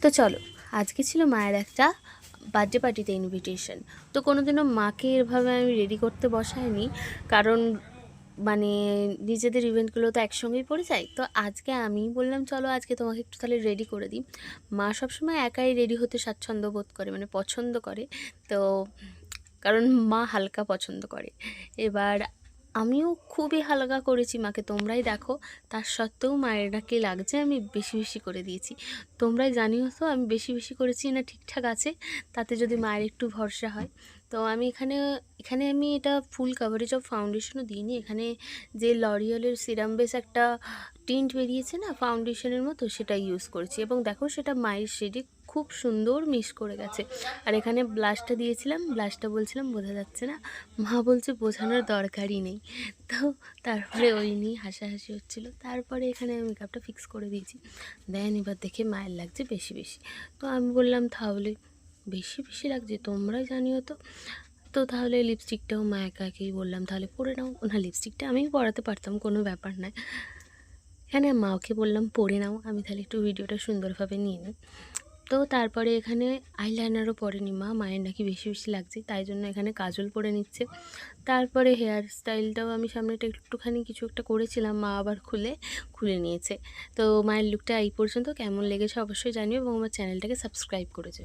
তো চলো, আজকে ছিল মায়ের একটা বার্থডে পার্টিতে ইনভিটেশন। তো কোনোদিনও মাকে এভাবে আমি রেডি করতে বসাইনি, কারণ মানে নিজেদের ইভেন্টগুলো তো একসঙ্গেই পড়ে যায়। তো আজকে আমি বললাম চলো আজকে তোমাকে একটু তাহলে রেডি করে দিই। মা সবসময় একাই রেডি হতে স্বাচ্ছন্দ্য বোধ করে, মানে পছন্দ করে। তো কারণ মা হালকা পছন্দ করে। এবার আমিও খুবই হালকা করেছি মাকে, তোমরাই দেখো। তার সত্ত্বেও মায়ের নাকি লাগছে আমি বেশি বেশি করে দিয়েছি। তোমরাই জানিও তো আমি বেশি বেশি করেছি না ঠিকঠাক আছে, তাতে যদি মায়ের একটু ভরসা হয়। তো আমি এখানে এখানে আমি এটা ফুল কাভারেজ অফ ফাউন্ডেশনও দিইনি। এখানে যে লরিয়ালের সিরাম বেস একটা টিন্ট বেরিয়েছে না ফাউন্ডেশনের মতো, সেটা ইউজ করেছি। এবং দেখো সেটা মায়ের শেডে খুব সুন্দর মিশ করে গেছে। আর এখানে ব্লাশটা দিয়েছিলাম, ব্লাশটা বলছিলাম বোঝা যাচ্ছে না, মা বলছে বোঝানোর দরকারই নেই। তো তারপরে ওই নিয়ে হাসাহাসি হচ্ছিলো। তারপরে এখানে আমি মেকআপটা ফিক্স করে দিয়েছি। দেন এবার দেখে মায়ের লাগছে বেশি বেশি। তো আমি বললাম তাহলে বেশি বেশি লাগছে তোমরাই জানিও তো। তো তাহলে লিপস্টিকটাও মা একাকেই বললাম তাহলে পরে নাও। না, লিপস্টিকটা আমিই পরাতে পারতাম, কোনো ব্যাপার নয়। এখানে মাকে বললাম পরে নাও, আমি তাহলে একটু ভিডিওটা সুন্দরভাবে নিয়ে নিই। তো তারপরে এখানে আইলাইনারও পরেনি মা, মায়ের নাকি বেশি বেশি লাগছে, তাই জন্য এখানে কাজল পরে নিচ্ছে। তারপরে হেয়ার স্টাইলটাও আমি সামনেটা একটুখানি কিছু একটা করেছিলাম, মা আবার খুলে নিয়েছে। তো মায়ের লুকটা এই পর্যন্ত কেমন লেগেছে অবশ্যই জানিও, এবং আমার চ্যানেলটাকে সাবস্ক্রাইব করে যেও।